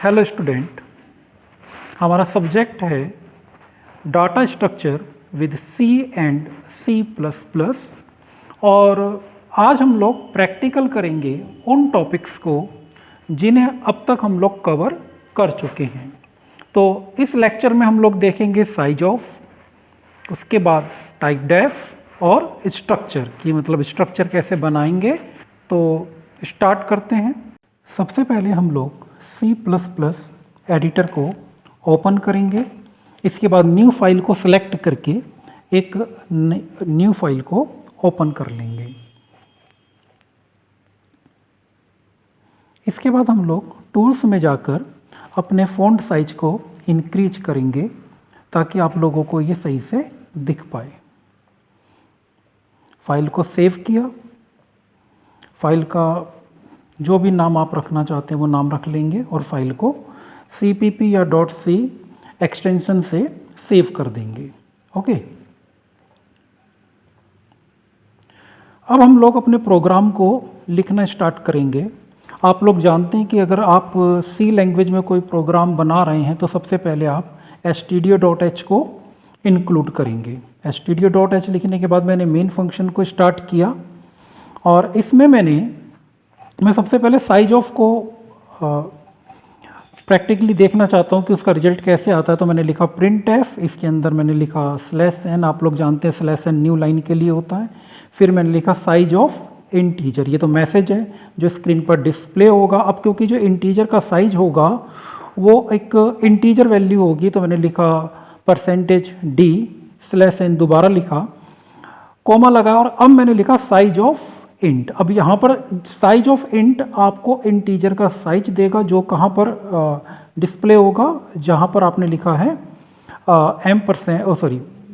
Hello student, हमारा subject है data structure with C and C plus plus. और आज हम लोग प्रैक्टिकल करेंगे उन टॉपिक्स को जिन्हें अब तक हम लोग कवर कर चुके हैं। तो इस लेक्चर में हम लोग देखेंगे साइज ऑफ, उसके बाद टाइप डेफ और स्ट्रक्चर की मतलब स्ट्रक्चर कैसे बनाएंगे। तो स्टार्ट करते हैं। सबसे पहले हम लोग सी प्लस प्लस एडिटर को ओपन करेंगे। इसके बाद न्यू फाइल को सिलेक्ट करके एक न्यू फाइल को ओपन कर लेंगे। इसके बाद हम लोग टूल्स में जाकर अपने फ़ॉन्ट साइज को इंक्रीज करेंगे ताकि आप लोगों को ये सही से दिख पाए। फाइल को सेव किया, फाइल का जो भी नाम आप रखना चाहते हैं वो नाम रख लेंगे और फाइल को cpp या .c एक्सटेंशन से सेव कर देंगे। ओके, अब हम लोग अपने प्रोग्राम को लिखना स्टार्ट करेंगे। आप लोग जानते हैं कि अगर आप सी लैंग्वेज में कोई प्रोग्राम बना रहे हैं तो सबसे पहले आप stdio.h को इंक्लूड करेंगे। stdio.h लिखने के बाद मैंने मेन फंक्शन को स्टार्ट किया और इसमें मैं सबसे पहले साइज ऑफ को प्रैक्टिकली देखना चाहता हूँ कि उसका रिजल्ट कैसे आता है। तो मैंने लिखा प्रिंट एफ, इसके अंदर मैंने लिखा /n, आप लोग जानते हैं /n न्यू लाइन के लिए होता है। फिर मैंने लिखा साइज ऑफ इंटीजर, ये तो मैसेज है जो स्क्रीन पर डिस्प्ले होगा। अब क्योंकि जो इंटीजर का साइज होगा वो एक इंटीजर वैल्यू होगी तो मैंने लिखा %d /n, दोबारा लिखा, कोमा लगा और अब मैंने लिखा साइज ऑफ इंट। अब यहाँ पर साइज ऑफ इंट आपको इंटीजर का साइज देगा जो कहाँ पर डिस्प्ले होगा, जहाँ पर आपने लिखा है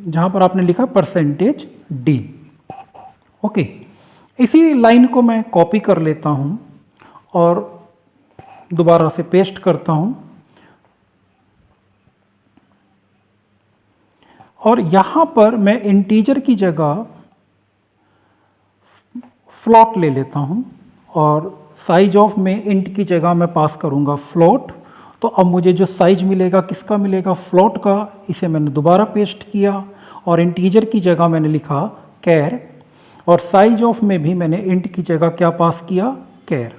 जहाँ पर आपने लिखा %d। ओके, इसी लाइन को मैं कॉपी कर लेता हूँ और दोबारा से पेस्ट करता हूँ और यहाँ पर मैं इंटीजर की जगह फ्लोट ले लेता हूँ और साइज ऑफ में इंट की जगह मैं पास करूँगा फ्लोट। तो अब मुझे जो साइज मिलेगा किसका मिलेगा, फ्लोट का। इसे मैंने दोबारा पेस्ट किया और इंटीजर की जगह मैंने लिखा कैर और साइज ऑफ में भी मैंने इंट की जगह क्या पास किया, कैर।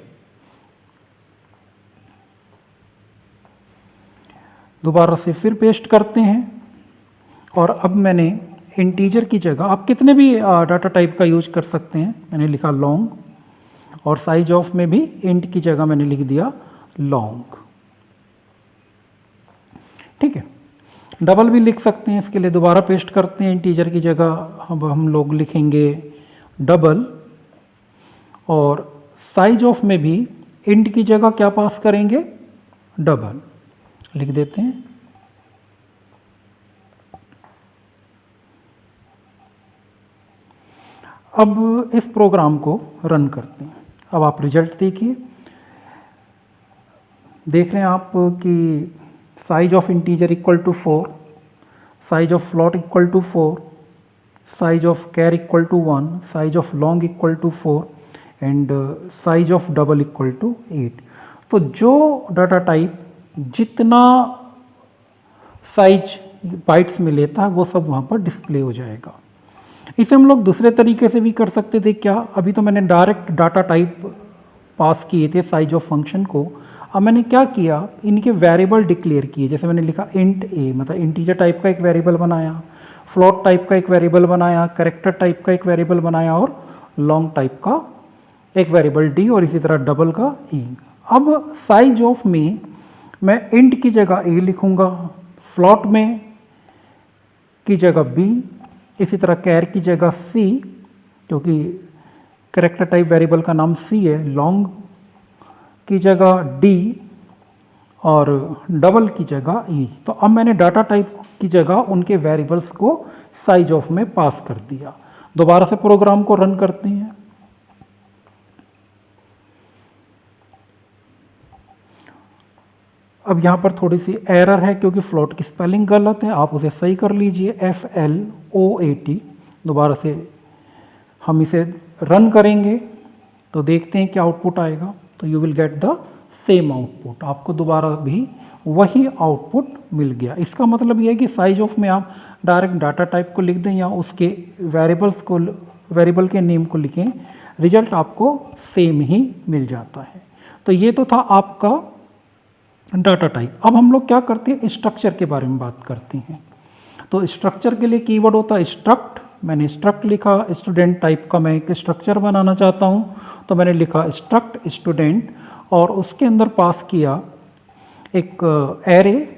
दोबारा से फिर पेस्ट करते हैं और अब मैंने इंटीजर की जगह आप कितने भी डाटा टाइप का यूज कर सकते हैं, मैंने लिखा लॉन्ग और साइज ऑफ में भी इंट की जगह मैंने लिख दिया लॉन्ग। ठीक है, डबल भी लिख सकते हैं, इसके लिए दोबारा पेस्ट करते हैं। इंटीजर की जगह अब हम लोग लिखेंगे डबल और साइज ऑफ में भी इंट की जगह क्या पास करेंगे, डबल लिख देते हैं। अब इस प्रोग्राम को रन करते हैं। अब आप रिजल्ट देखिए, देख रहे हैं आप कि size of integer equal to 4, size of float equal to 4, size of char equal to 1, size of long equal to 4 and size of double equal to 8। तो जो डाटा टाइप जितना साइज बाइट्स में लेता है वो सब वहाँ पर डिस्प्ले हो जाएगा। इसे हम लोग दूसरे तरीके से भी कर सकते थे। क्या, अभी तो मैंने डायरेक्ट डाटा टाइप पास किए थे साइज ऑफ फंक्शन को। अब मैंने क्या किया, इनके वेरिएबल डिक्लेयर किए। जैसे मैंने लिखा इंट a, मतलब इंटीजर टाइप का एक वेरिएबल बनाया, फ्लोट टाइप का एक वेरिएबल बनाया, कैरेक्टर टाइप का एक वेरिएबल बनाया और लॉन्ग टाइप का एक वेरिएबल d और इसी तरह डबल का e। अब साइज ऑफ में मैं इंट की जगह a लिखूँगा, फ्लोट में की जगह b, इसी तरह कैर की जगह c क्योंकि कैरेक्टर टाइप वेरिएबल का नाम c है, लॉन्ग की जगह d और डबल की जगह e। तो अब मैंने डाटा टाइप की जगह उनके वेरिएबल्स को साइज ऑफ में पास कर दिया। दोबारा से प्रोग्राम को रन करते हैं। अब यहाँ पर थोड़ी सी एरर है क्योंकि फ्लोट की स्पेलिंग गलत है, आप उसे सही कर लीजिए, FLOAT। दोबारा से हम इसे रन करेंगे तो देखते हैं क्या आउटपुट आएगा। तो you will get the same output, आपको दोबारा भी वही आउटपुट मिल गया। इसका मतलब ये है कि साइज ऑफ में आप डायरेक्ट डाटा टाइप को लिख दें या उसके वेरिएबल्स को, वेरिएबल के नेम को लिखें, रिजल्ट आपको सेम ही मिल जाता है। तो ये तो था आपका डाटा टाइप। अब हम लोग क्या करते हैं, स्ट्रक्चर के बारे में बात करते हैं। तो स्ट्रक्चर के लिए कीवर्ड होता है स्ट्रक्ट। मैंने स्ट्रक्ट लिखा, स्टूडेंट टाइप का मैं एक स्ट्रक्चर बनाना चाहता हूँ, तो मैंने लिखा स्ट्रक्ट स्टूडेंट और उसके अंदर पास किया एक एरे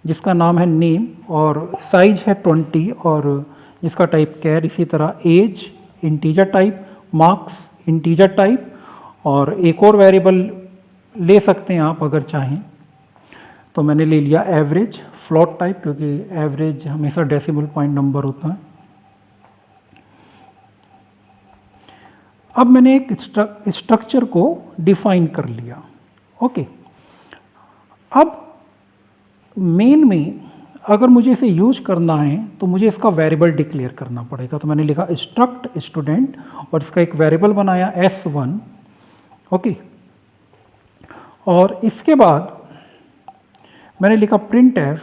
जिसका नाम है नेम और साइज है 20 और जिसका टाइप कैर, इसी तरह age integer type, marks integer type और एक और वेरिएबल ले सकते हैं आप अगर चाहें। तो मैंने ले लिया एवरेज फ्लोट टाइप, क्योंकि एवरेज हमेशा डेसिमल पॉइंट नंबर होता है। अब मैंने एक स्ट्रक्चर को डिफाइन कर लिया। ओके, अब मेन में अगर मुझे इसे यूज करना है तो मुझे इसका वेरिएबल डिक्लेयर करना पड़ेगा। तो मैंने लिखा स्ट्रक्ट स्टूडेंट और इसका एक वेरिएबल बनाया s1। ओके, और इसके बाद मैंने लिखा प्रिंट एफ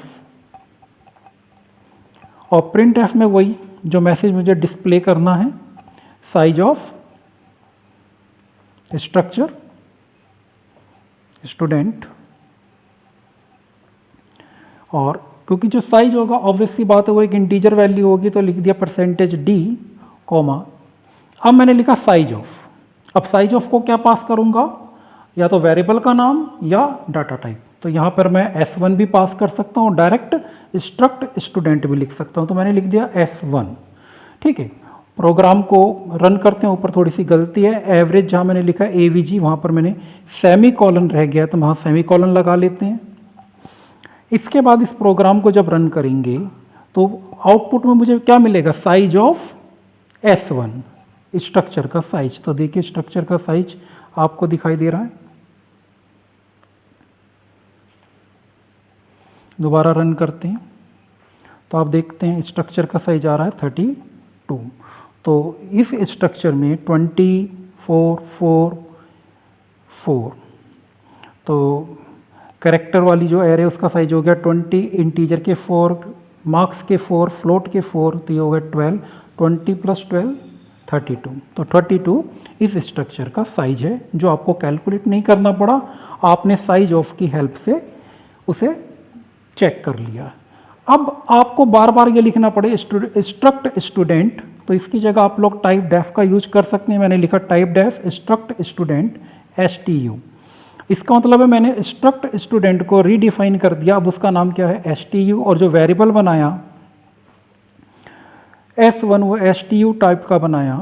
और प्रिंट एफ में वही जो मैसेज मुझे डिस्प्ले करना है, साइज ऑफ स्ट्रक्चर स्टूडेंट। और क्योंकि जो साइज होगा ऑब्वियस सी बात है वो एक इंटीजर वैल्यू होगी, तो लिख दिया %d कॉमा। अब मैंने लिखा साइज ऑफ। अब साइज ऑफ को क्या पास करूंगा, या तो वेरिएबल का नाम या डाटा टाइप। तो यहाँ पर मैं s1 भी पास कर सकता हूँ, डायरेक्ट स्ट्रक्ट स्टूडेंट भी लिख सकता हूँ। तो मैंने लिख दिया s1। ठीक है, प्रोग्राम को रन करते हैं। ऊपर थोड़ी सी गलती है, एवरेज जहाँ मैंने लिखा है avg वहाँ पर मैंने सेमी कॉलन रह गया, तो वहाँ सेमी कॉलन लगा लेते हैं। इसके बाद इस प्रोग्राम को जब रन करेंगे तो आउटपुट में मुझे क्या मिलेगा, साइज ऑफ s1, स्ट्रक्चर का साइज। तो देखिए स्ट्रक्चर का साइज आपको दिखाई दे रहा है। दोबारा रन करते हैं तो आप देखते हैं स्ट्रक्चर का साइज आ रहा है 32। तो इस स्ट्रक्चर में 24 4 4, तो कैरेक्टर वाली जो एरे उसका साइज हो गया 20, इंटीजर के 4, मार्क्स के 4, फ्लोट के 4, तो ये हो गया 12, 20 + 12 32। तो 32 इस स्ट्रक्चर का साइज है, जो आपको कैलकुलेट नहीं करना पड़ा, आपने साइज ऑफ की हेल्प से उसे चेक कर लिया। अब आपको बार बार ये लिखना पड़े स्ट्रक्ट स्टूडेंट, तो इसकी जगह आप लोग टाइप डेफ का यूज कर सकते हैं। मैंने लिखा typedef struct student STU। इसका मतलब है मैंने स्ट्रक्ट स्टूडेंट को रीडिफाइन कर दिया। अब उसका नाम क्या है, STU, और जो वेरिएबल बनाया s1 वो STU टाइप का बनाया।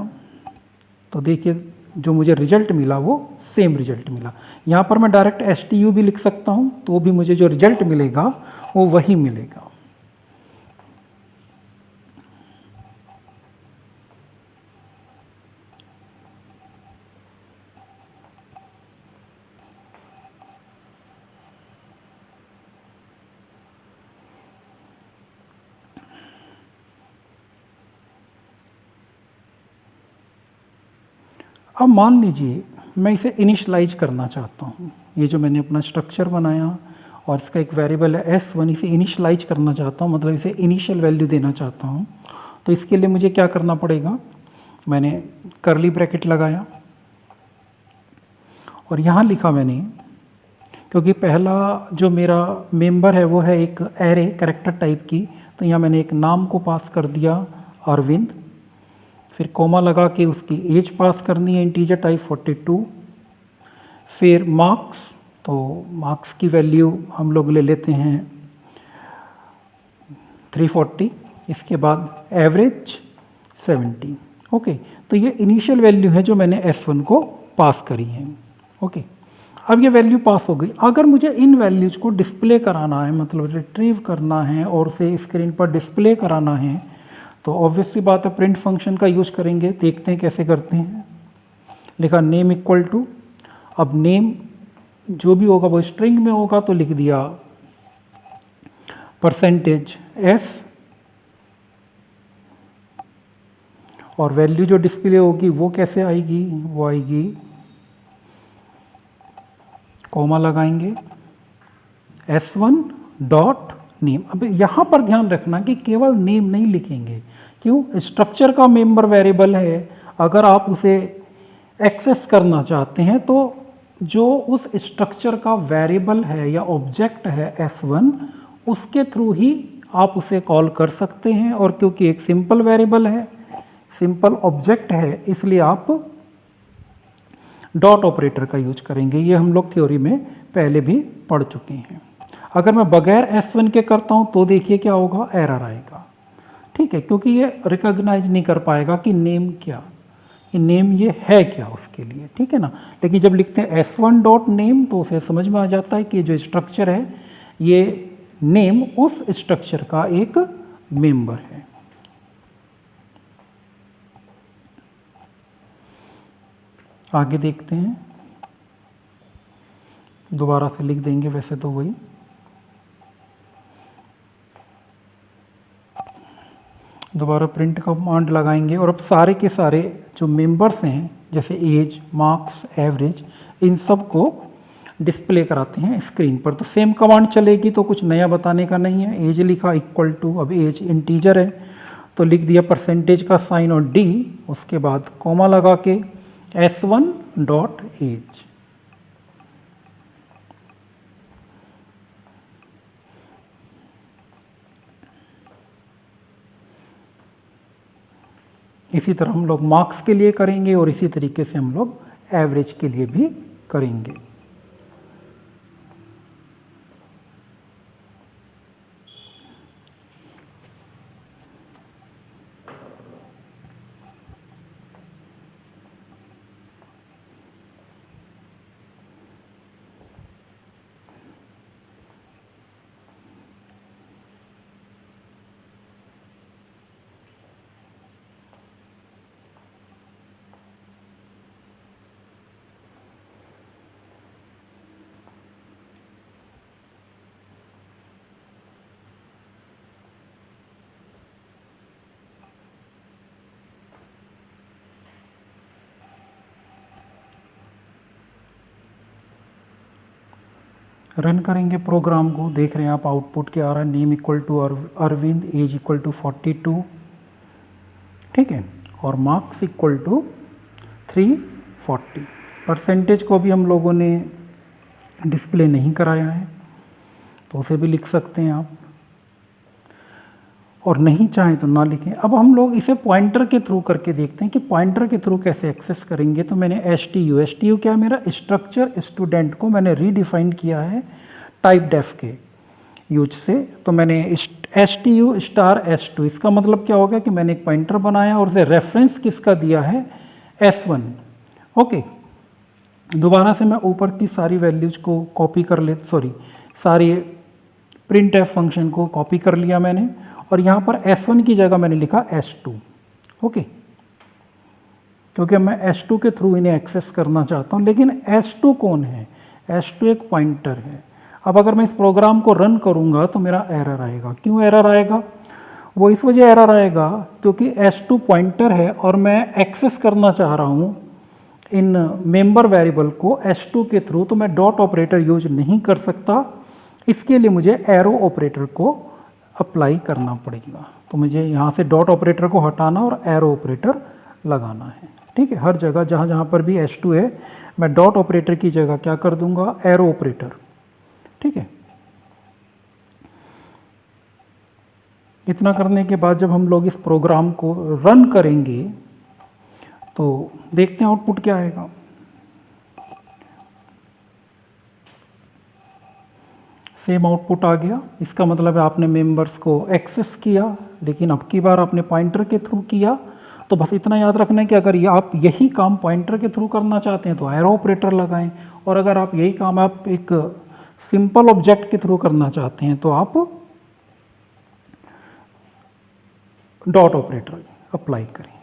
तो देखिए जो मुझे रिजल्ट मिला वो सेम रिजल्ट मिला। यहाँ पर मैं डायरेक्ट STU भी लिख सकता हूँ, तो भी मुझे जो रिजल्ट मिलेगा वो वही मिलेगा। अब मान लीजिए मैं इसे इनिशलाइज करना चाहता हूँ। ये जो मैंने अपना स्ट्रक्चर बनाया और इसका एक वेरिएबल है s1, इसे इनिशलाइज करना चाहता हूँ, मतलब इसे इनिशियल वैल्यू देना चाहता हूँ। तो इसके लिए मुझे क्या करना पड़ेगा, मैंने कर्ली ब्रैकेट लगाया और यहाँ लिखा मैंने, क्योंकि पहला जो मेरा मेंबर है वो है एक एरे कैरेक्टर टाइप की, तो यहाँ मैंने एक नाम को पास कर दिया अरविंद, फिर कोमा लगा के उसकी एज पास करनी है इंटीजर टाइप 42, फिर मार्क्स, तो मार्क्स की वैल्यू हम लोग ले लेते हैं 340, इसके बाद एवरेज 70। ओके, तो ये इनिशियल वैल्यू है जो मैंने s1 को पास करी है। ओके, अब ये वैल्यू पास हो गई। अगर मुझे इन वैल्यूज को डिस्प्ले कराना है, मतलब रिट्रीव करना है और उसे स्क्रीन पर डिस्प्ले कराना है, तो ऑब्वियस सी बात है प्रिंट फंक्शन का यूज करेंगे। देखते हैं कैसे करते हैं। लिखा नेम इक्वल टू, अब नेम जो भी होगा वो स्ट्रिंग में होगा, तो लिख दिया %s, और वैल्यू जो डिस्प्ले होगी वो कैसे आएगी, वो आएगी कॉमा लगाएंगे, S1 डॉट नेम। अब यहाँ पर ध्यान रखना कि केवल नेम नहीं लिखेंगे, क्यों? स्ट्रक्चर का मेंबर वेरिएबल है, अगर आप उसे एक्सेस करना चाहते हैं तो जो उस स्ट्रक्चर का वेरिएबल है या ऑब्जेक्ट है S1, उसके थ्रू ही आप उसे कॉल कर सकते हैं। और क्योंकि एक सिंपल वेरिएबल है, सिंपल ऑब्जेक्ट है, इसलिए आप डॉट ऑपरेटर का यूज करेंगे। ये हम लोग थ्योरी में पहले भी पढ़ चुके हैं। अगर मैं बगैर S1 के करता हूँ तो देखिए क्या होगा, एरर आएगा। ठीक है, क्योंकि ये रिकॉग्नाइज नहीं कर पाएगा कि नेम क्या, ये नेम ये है क्या उसके लिए, ठीक है ना। लेकिन जब लिखते हैं S1 डॉट नेम तो उसे समझ में आ जाता है कि जो स्ट्रक्चर है ये नेम उस स्ट्रक्चर का एक मेंबर है। आगे देखते हैं, दोबारा से लिख देंगे वैसे तो वही। दोबारा प्रिंट कमांड लगाएंगे और अब सारे के सारे जो मेंबर्स हैं जैसे एज, मार्क्स, एवरेज, इन सब को डिस्प्ले कराते हैं स्क्रीन पर। तो सेम कमांड चलेगी, तो कुछ नया बताने का नहीं है। एज लिखा इक्वल टू, अब एज इंटीजर है तो लिख दिया परसेंटेज का साइन और डी, उसके बाद कॉमा लगा के S1 डॉट एज। इसी तरह हम लोग मार्क्स के लिए करेंगे और इसी तरीके से हम लोग एवरेज के लिए भी करेंगे। रन करेंगे प्रोग्राम को, देख रहे हैं आप आउटपुट क्या आ रहा है। Name equal to Arvind, age equal to 42, ठीक है, और मार्क्स इक्वल टू 340। परसेंटेज को भी हम लोगों ने डिस्प्ले नहीं कराया है तो उसे भी लिख सकते हैं आप, और नहीं चाहें तो ना लिखें। अब हम लोग इसे पॉइंटर के थ्रू करके देखते हैं कि पॉइंटर के थ्रू कैसे एक्सेस करेंगे। तो मैंने STU क्या, मेरा स्ट्रक्चर स्टूडेंट को मैंने रीडिफाइन किया है टाइप डेफ के यूज से। तो मैंने STU स्टार S2, इसका मतलब क्या होगा कि मैंने एक पॉइंटर बनाया और उसे रेफरेंस किसका दिया है, S1। ओके, दोबारा से मैं ऊपर की सारी वैल्यूज को कॉपी कर ले, सारी प्रिंट एफ फंक्शन को कॉपी कर लिया मैंने, और यहाँ पर S1 की जगह मैंने लिखा S2। ओके, क्योंकि मैं S2 के थ्रू इन्हें एक्सेस करना चाहता हूँ। लेकिन S2 कौन है, S2 एक पॉइंटर है। अब अगर मैं इस प्रोग्राम को रन करूँगा तो मेरा एरर आएगा। क्यों एरर आएगा, वो इस वजह एरर आएगा क्योंकि S2 पॉइंटर है और मैं एक्सेस करना चाह रहा हूँ इन मेंबर वेरिएबल को S2 के थ्रू, तो मैं डॉट ऑपरेटर यूज नहीं कर सकता। इसके लिए मुझे एरो ऑपरेटर को अप्लाई करना पड़ेगा। तो मुझे यहाँ से डॉट ऑपरेटर को हटाना और एरो ऑपरेटर लगाना है। ठीक है, हर जगह जहाँ जहाँ पर भी S2 है मैं डॉट ऑपरेटर की जगह क्या कर दूंगा, एरो ऑपरेटर। ठीक है, इतना करने के बाद जब हम लोग इस प्रोग्राम को रन करेंगे तो देखते हैं आउटपुट क्या आएगा। सेम आउटपुट आ गया। इसका मतलब है आपने मेंबर्स को एक्सेस किया, लेकिन अब की बार आपने पॉइंटर के थ्रू किया। तो बस इतना याद रखना है कि अगर आप यही काम पॉइंटर के थ्रू करना चाहते हैं तो एरो ऑपरेटर लगाएं, और अगर आप यही काम आप एक सिंपल ऑब्जेक्ट के थ्रू करना चाहते हैं तो आप डॉट ऑपरेटर अप्लाई करें।